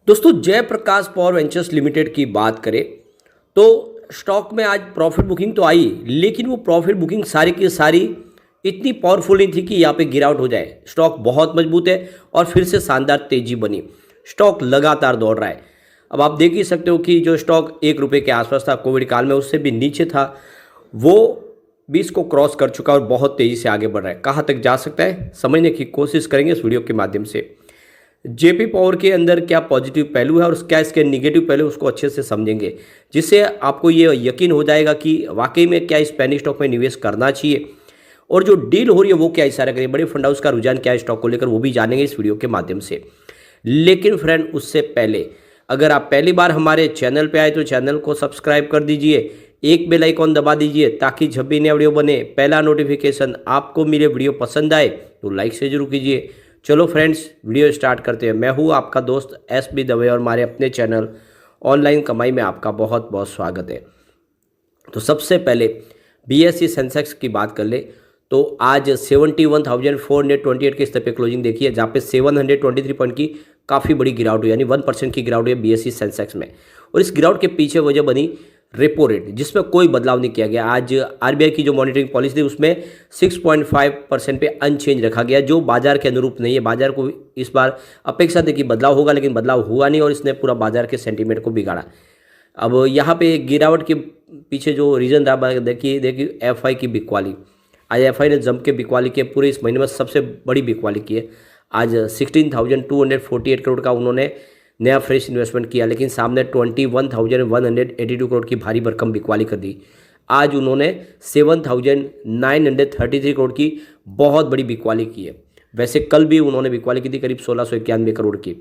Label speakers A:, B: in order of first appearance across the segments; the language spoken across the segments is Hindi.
A: दोस्तों जयप्रकाश पावर वेंचर्स लिमिटेड की बात करें तो स्टॉक में आज प्रॉफिट बुकिंग तो आई, लेकिन वो प्रॉफिट बुकिंग सारी की सारी इतनी पावरफुल नहीं थी कि यहाँ पे गिरावट हो जाए। स्टॉक बहुत मजबूत है और फिर से शानदार तेजी बनी। स्टॉक लगातार दौड़ रहा है। अब आप देख ही सकते हो कि जो स्टॉक 1 रुपये के आसपास था कोविड काल में, उससे भी नीचे था, वो 20 को क्रॉस कर चुका और बहुत तेज़ी से आगे बढ़ रहा है। कहाँ तक जा सकता है समझने की कोशिश करेंगे इस वीडियो के माध्यम से। जेपी पावर के अंदर क्या पॉजिटिव पहलू है और क्या इसके नेगेटिव पहलू, उसको अच्छे से समझेंगे, जिससे आपको ये यकीन हो जाएगा कि वाकई में क्या इस पेनी स्टॉक में निवेश करना चाहिए और जो डील हो रही है वो क्या इशारा करिए, बड़े फंड हाउस का रुझान क्या है स्टॉक को लेकर, वो भी जानेंगे इस वीडियो के माध्यम से। लेकिन फ्रेंड उससे पहले अगर आप पहली बार हमारे चैनल पे आए तो चैनल को सब्सक्राइब कर दीजिए, एक बेल आइकॉन दबा दीजिए ताकि जब भी नया वीडियो बने पहला नोटिफिकेशन आपको मिले। वीडियो पसंद आए तो लाइक से जरूर कीजिए। चलो फ्रेंड्स वीडियो स्टार्ट करते हैं। मैं हूँ आपका दोस्त SB दवे और हमारे अपने चैनल ऑनलाइन कमाई में आपका बहुत बहुत स्वागत है। तो सबसे पहले BSE सेंसेक्स की बात कर ले तो आज 71,428 के स्तर पे क्लोजिंग देखी है, जहाँ पे 723 पॉइंट की काफ़ी बड़ी गिरावट हुई, यानी 1% की गिरावट हुई है BSE सेंसेक्स में। और इस गिरावट के पीछे वजह बनी रेपो रेट, जिसमें कोई बदलाव नहीं किया गया। आज RBI की जो मॉनिटरिंग पॉलिसी थी उसमें 6.5% पे अनचेंज रखा गया, जो बाजार के अनुरूप नहीं है। बाजार को इस बार अपेक्षा थी कि बदलाव होगा, लेकिन बदलाव हुआ नहीं और इसने पूरा बाजार के सेंटीमेंट को बिगाड़ा। अब यहाँ पे गिरावट के पीछे जो रीज़न रहा, देखिए FI की बिकवाली। आज FI ने जम के बिकवाली की, पूरे इस महीने में सबसे बड़ी बिकवाली की है। आज 16,248 करोड़ का उन्होंने नया फ्रेश इन्वेस्टमेंट किया, लेकिन सामने 21,182 करोड़ की भारी भरकम बिकवाली कर दी। आज उन्होंने 7,933 करोड़ की बहुत बड़ी बिकवाली की है। वैसे कल भी उन्होंने बिकवाली की थी करीब 1,691 करोड़ की,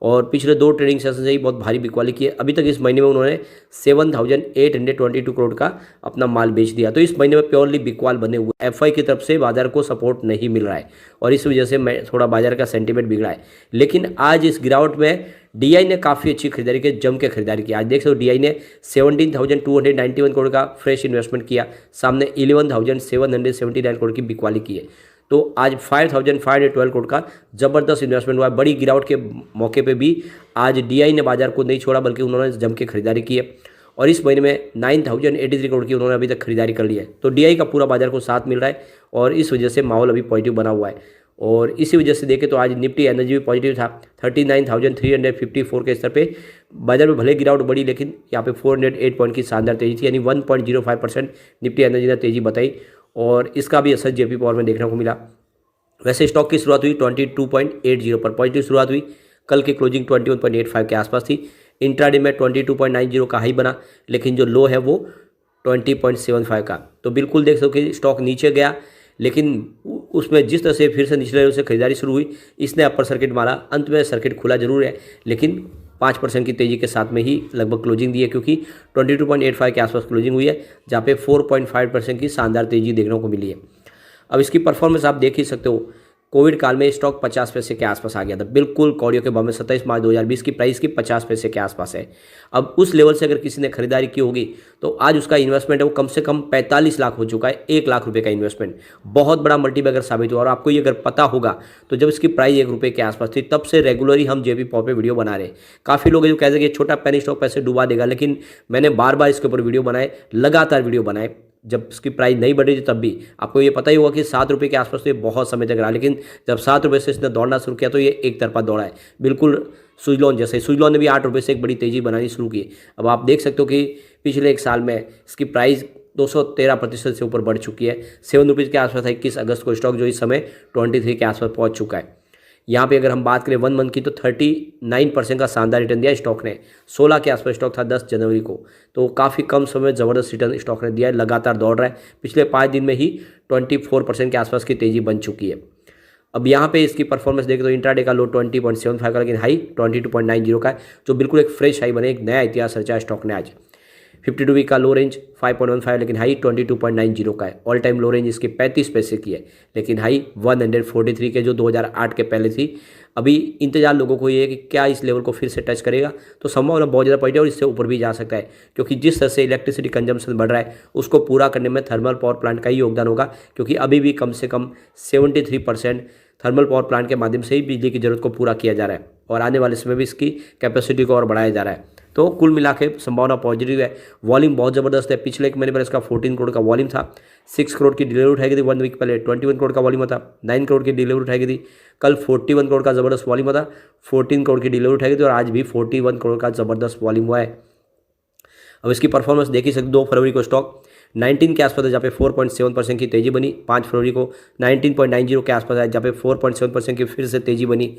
A: और पिछले 2 ट्रेडिंग सेशन से ही बहुत भारी बिकवाली की है। अभी तक इस महीने में उन्होंने 7,822 करोड़ का अपना माल बेच दिया। तो इस महीने में प्योरली बिकवाल बने हुए। FI की तरफ से बाजार को सपोर्ट नहीं मिल रहा है और इस वजह से मैं थोड़ा बाजार का सेंटीमेंट बिगड़ा है। लेकिन आज इस गिरावट में DI ने काफ़ी अच्छी खरीदारी की, जम के खरीदारी की। आज देख सकते हो DI ने 17,291 करोड़ का फ्रेश इन्वेस्टमेंट किया, सामने 11,779 करोड़ की बिकवाली की है। तो आज 5,512 करोड़ का जबरदस्त इन्वेस्टमेंट हुआ है। बड़ी गिरावट के मौके पे भी आज DI ने बाजार को नहीं छोड़ा, बल्कि उन्होंने जम के खरीदारी की है और इस महीने में 9,083 करोड़ की उन्होंने अभी तक खरीदारी कर ली है। तो DI का पूरा बाजार को साथ मिल रहा है और इस वजह से माहौल अभी पॉजिटिव बना हुआ है। और इसी वजह से देखें तो आज निफ्टी एनर्जी भी पॉजिटिव था, 39,354 के स्तर पे बाजार में भले गिरावट बढ़ी, लेकिन यहाँ पे 408 पॉइंट की शानदार तेजी थी, यानी 1.05% निफ्टी एनर्जी ने तेजी बताई और इसका भी असर जेपी पावर में देखने को मिला। वैसे स्टॉक की शुरुआत हुई 22.80 पर, पॉजिटिव शुरुआत हुई। कल की क्लोजिंग 21.85 के आसपास थी। इंट्राडे में 22.90 का हाई बना, लेकिन जो लो है वो 20.75 का। तो बिल्कुल देख सकते हो कि स्टॉक नीचे गया, लेकिन उसमें जिस तरह से फिर से निचले लेवल से खरीदारी शुरू हुई, इसने अपर सर्किट मारा। अंत में सर्किट खुला जरूर है, लेकिन 5% की तेजी के साथ में ही लगभग क्लोजिंग दी है, क्योंकि 22.85 के आसपास क्लोजिंग हुई है, जहाँ पे 4.5% की शानदार तेजी देखने को मिली है। अब इसकी परफॉर्मेंस आप देख ही सकते हो। कोविड काल में स्टॉक 50 पैसे के आसपास आ गया था, बिल्कुल कौड़ियों के भाव में। 27 मार्च 2020 की प्राइस की 50 पैसे के आसपास है। अब उस लेवल से अगर किसी ने खरीदारी की होगी तो आज उसका इन्वेस्टमेंट है वो कम से कम 45 लाख हो चुका है। 1 लाख रुपए का इन्वेस्टमेंट बहुत बड़ा मल्टीबैगर साबित हुआ। और आपको ये अगर पता होगा तो जब इसकी प्राइस 1 रुपये के आसपास थी, तब से रेगुलरली हम जेपी पावर पे वीडियो बना रहे हैं। काफ़ी लोग जो कहते हैं कि छोटा पेनी स्टॉक पैसे डुबा देगा, लेकिन मैंने बार बार इसके ऊपर वीडियो बनाए, लगातार वीडियो बनाए। जब इसकी प्राइस नहीं बढ़ी थी तब भी आपको ये पता ही होगा कि 7 रुपये के आसपास तो ये बहुत समय तक रहा, लेकिन जब 7 रुपये से इसने दौड़ना शुरू किया तो ये एक तरफा दौड़ा है, बिल्कुल सुजलॉन जैसे। सुजलॉन ने भी 8 रुपये से एक बड़ी तेजी बनानी शुरू की। अब आप देख सकते हो कि पिछले 1 साल में इसकी प्राइस 213% से ऊपर बढ़ चुकी है। 7 रुपीज़ के आसपास था 21 अगस्त को स्टॉक, जो इस समय 23 के आसपास पहुँच चुका है। यहाँ पे अगर हम बात करें 1 मंथ की तो 39% का शानदार रिटर्न दिया स्टॉक ने। 16 के आसपास स्टॉक था 10 जनवरी को, तो काफ़ी कम समय में ज़बरदस्त रिटर्न स्टॉक ने दिया है। लगातार दौड़ रहा है, पिछले 5 दिन में ही 24% के आसपास की तेज़ी बन चुकी है। अब यहाँ पे इसकी परफॉर्मेंस देखें तो इंट्राडे का लो 20.75 का, लेकिन हाई 22.90 का है, जो बिल्कुल एक फ्रेश हाई बने, एक नया इतिहास रचा है स्टॉक ने आज। 52 वीक का लो रेंज 5.15, लेकिन हाई 22.90 का है। ऑल टाइम लो रेंज इसकी 35 पैसे की है, लेकिन हाई 143 के, जो 2008 के पहले थी। अभी इंतजार लोगों को ये है कि क्या इस लेवल को फिर से टच करेगा, तो संभावना बहुत ज़्यादा पॉजिटिव और इससे ऊपर भी जा सकता है, क्योंकि जिस तरह से इलेक्ट्रिसिटी कंजम्पशन बढ़ रहा है उसको पूरा करने में थर्मल पावर प्लांट का ही योगदान होगा, क्योंकि अभी भी कम से कम 73% थर्मल पावर प्लांट के माध्यम से ही बिजली की जरूरत को पूरा किया जा रहा है और आने वाले समय भी इसकी कैपेसिटी को और बढ़ाया जा रहा है। तो कुल मिला के संभावना पॉजिटिव है। वॉल्यूम बहुत ज़बरदस्त है। पिछले एक महीने पहले इसका 14 करोड़ का वॉल्यूम था। 6 करोड़ की डिलीवरी उठाई गई थी 1 वीक पहले। 21 करोड़ का वॉल्यूम था। 9 करोड़ की डिलीवरी उठाई गई थी। कल 41 करोड़ का ज़बरदस्त वॉल्यूम था। 14 करोड़ की डिलीवरी उठाई गई थी और आज भी 41 करोड़ का ज़बरदस्त वॉल्यूम हुआ है। अब इसकी परफॉर्मेंस देख ही सकते। 2 फरवरी को स्टॉक 19 के आसपास है, जहाँ पे 4.7% की तेजी बनी। 5 फरवरी को 19.90 के आसपास है, जहाँ पे 4.7% की फिर से तेजी बनी।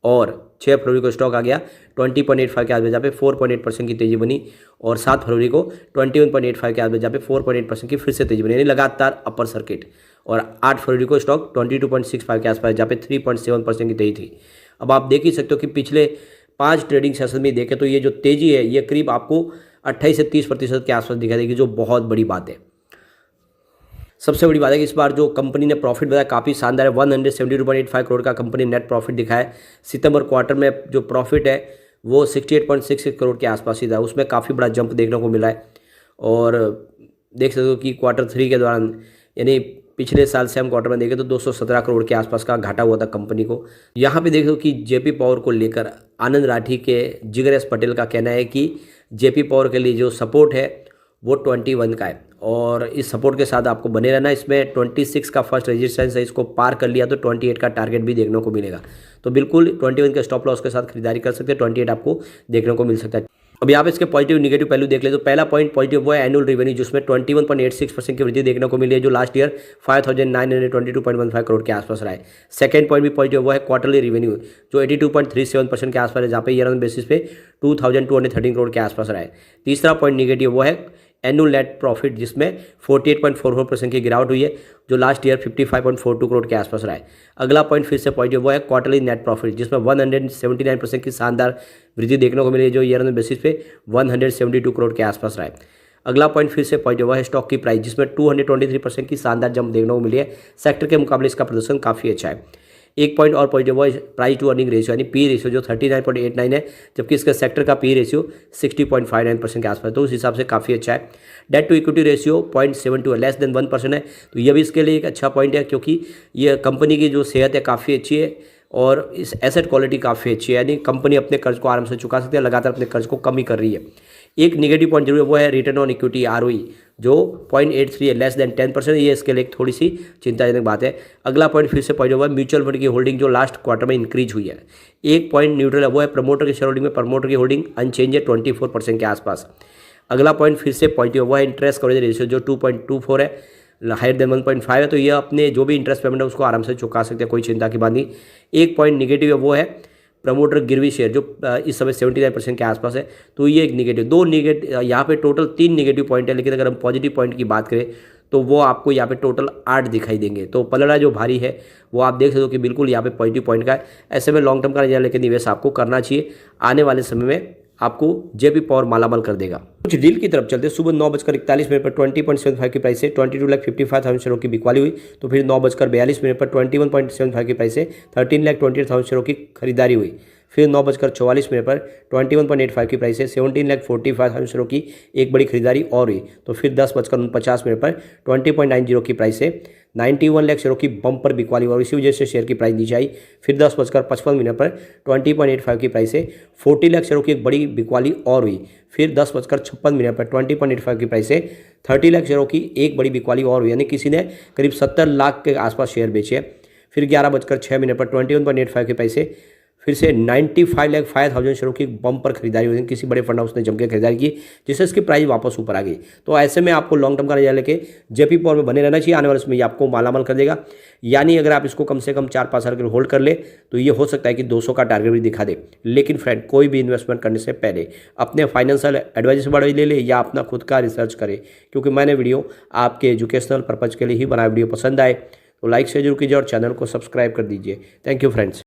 A: और 6 फरवरी को स्टॉक आ गया 20.85 के आसपास, जहाँ पे 4.8% की तेजी बनी। और 7 फरवरी को 21.85 के आसपास, जहाँ पे 4.8% की फिर से तेजी बनी, यानी लगातार अपर सर्किट। और 8 फरवरी को स्टॉक 22.65 के आसपास, जहाँ पे 3.7% की तेजी थी। अब आप देख ही सकते हो कि पिछले 5 ट्रेडिंग सेशन में देखें तो ये जो तेजी है ये करीब आपको 28 से 30% के आसपास दिखाई देगी, जो बहुत बड़ी बात है। सबसे बड़ी बात है कि इस बार जो कंपनी ने प्रॉफिट बताया काफ़ी शानदार है। 172.85 करोड़ का कंपनी नेट प्रॉफिट दिखाया है। सितंबर क्वार्टर में जो प्रॉफिट है वो 68.66 करोड़ के आसपास ही था, उसमें काफ़ी बड़ा जंप देखने को मिला है। और देख सकते हो कि Q3 के दौरान, यानी पिछले साल सेम क्वार्टर में देखें तो 217 करोड़ के आसपास का घाटा हुआ था कंपनी को। यहाँ पे देख लो कि जेपी पावर को लेकर आनंद राठी के जिगर एस पटेल का कहना है कि जेपी पावर के लिए जो सपोर्ट है वो 21 का है और इस सपोर्ट के साथ आपको बने रहना। इसमें 26 का फर्स्ट रेजिस्टेंस है, इसको पार कर लिया तो 28 का टारगेट भी देखने को मिलेगा। तो बिल्कुल 21 के स्टॉप लॉस के साथ खरीदारी कर सकते हैं। 28 आपको देखने को मिल सकता है। अब यहाँ पे इसके पॉजिटिव निगेटिव पहलू देख ले तो पहला पॉइंट पॉजिटिव वो है एनुअल रेवेन्यू, जिसमें 21.86% की वृद्धि देखने को मिली है, जो लास्ट ईयर 5,922.15 करोड़ के आसपास रहा है। सेकंड पॉइंट भी पॉजिटिव वो है क्वार्टरली रेवेन्यू, जो 82.37% के आसपास है, जहाँ पे ईयर ऑन बेसिस पे 2,213 करोड़ के आसपास रहा है। तीसरा पॉइंट निगेटिव वो है एनुअल नेट प्रॉफिट, जिसमें 48.44% की गिरावट हुई है, जो लास्ट ईयर 55.42 करोड़ के आसपास रहा है। अगला पॉइंट फिर से पॉजिटिव वो है क्वार्टरली नेट प्रॉफिट, जिसमें 179% की शानदार वृद्धि देखने को मिली है, जो ईयर ऑन बेसिस पे 172 करोड़ के आसपास रहा है। अगला पॉइंट फिर से पॉजिटिव वो है स्टॉक की प्राइस, जिसमें 223% की शानदार जंप देखने को मिली है। सेक्टर के मुकाबले इसका प्रदर्शन काफ़ी अच्छा है। एक पॉइंट और पॉजिटिव वो प्राइस टू अर्निंग रेशियो, यानी पी रेशियो, जो 39.89 है, जबकि इसका सेक्टर का पी रेशियो 60.59% के आसपास, तो उस हिसाब से काफ़ी अच्छा है। डेट टू इक्विटी रेशियो 0.72 है, लेस देन 1% है, तो यह भी इसके लिए एक अच्छा पॉइंट है, क्योंकि ये कंपनी की जो सेहत है काफ़ी अच्छी है और इस एसेट क्वालिटी काफ़ी अच्छी है, यानी कंपनी अपने कर्ज को आराम से चुका सकती है, लगातार अपने कर्ज को कम ही कर रही है। एक निगेटिव पॉइंट जरूर है, वो है रिटर्न ऑन इक्विटी ROE, जो 0.83 है, लेस देन 10%। ये इसके लिए थोड़ी सी चिंताजनक बात है। अगला पॉइंट फिर से पॉइंट हुआ है म्यूचुअल फंड की होल्डिंग, जो लास्ट क्वार्टर में इंक्रीज हुई है। एक पॉइंट न्यूट्रल है, वो है प्रमोटर की शेयर होल्डिंग में प्रमोटर की होल्डिंग अनचेंज है 24% के आसपास। अगला पॉइंट फिर से पॉजिटिव वो है इंटरेस्ट कवरेज रेशियो, जो 2.24 है, हायर देन 1.5 है, तो ये अपने जो भी इंटरेस्ट पेमेंट है उसको आराम से चुका सकते हैं, कोई चिंता की बात नहीं। एक पॉइंट निगेटिव है, वो है प्रमोटर गिरवी शेयर, जो इस समय 79% के आसपास है, तो ये एक निगेटिव। दो निगेटिव, यहाँ पे टोटल 3 निगेटिव पॉइंट है, लेकिन अगर हम पॉजिटिव पॉइंट की बात करें तो वो आपको यहाँ पे टोटल 8 दिखाई देंगे। तो पलड़ा जो भारी है वो आप देख सकते हो कि बिल्कुल यहाँ पे पॉजिटिव पॉइंट का है। ऐसे में लॉन्ग टर्म का लेकर निवेश आपको करना चाहिए। आने वाले समय में आपको जेपी पावर मालामाल कर देगा। कुछ डील की तरफ चलते, सुबह 9:41 पर 20.75 की प्राइस से 22,55,000 शेयरों की बिकवाली हुई, तो फिर 9:42 पर 21.75 की प्राइस से 13,20,000 शेयरों की खरीदारी हुई। फिर 9:44 पर 21.85 की प्राइस से 17,45,000 शेयरों की एक बड़ी खरीदारी और हुई। तो फिर 10:49 पर 20.90 की प्राइस से 91 लाख शेयरों की बम्पर बिकवाली और इसी वजह से शेयर की प्राइस नीचे आई। फिर 10:55 पर 20.85 की प्राइस से 40 लाख शेयरों की एक बड़ी बिकवाली और हुई। फिर 10:56 पर 20.85 की प्राइस से 30 लाख शेयरों की एक बड़ी बिकवाली और हुई, यानी किसी ने करीब 70 लाख के आसपास शेयर बेचे। फिर 11:06 पर 21.85 के प्राइस से फिर से 95,05,000 शेयरों की बम्पर खरीदारी हुई, किसी बड़े फंड हाउस ने जम के खरीदारी की, जिससे इसकी प्राइस वापस ऊपर आ गई। तो ऐसे में आपको लॉन्ग टर्म का नजरिया लेके जेपी पावर में बने रहना चाहिए। आने वाले समय ये आपको मालामाल कर देगा, यानी अगर आप इसको कम से कम 4-5 साल के लिए होल्ड कर ले तो ये हो सकता है कि 200 का टारगेट भी दिखा दे। लेकिन फ्रेंड, कोई भी इन्वेस्टमेंट करने से पहले अपने फाइनेंशियल एडवाइजर से बड़ा ले ले या अपना खुद का रिसर्च करे, क्योंकि मैंने वीडियो आपके एजुकेशनल पर्पज़ के लिए ही बनाया। वीडियो पसंद आए तो लाइक से जरूर कीजिए और चैनल को सब्सक्राइब कर दीजिए। Thank you friends.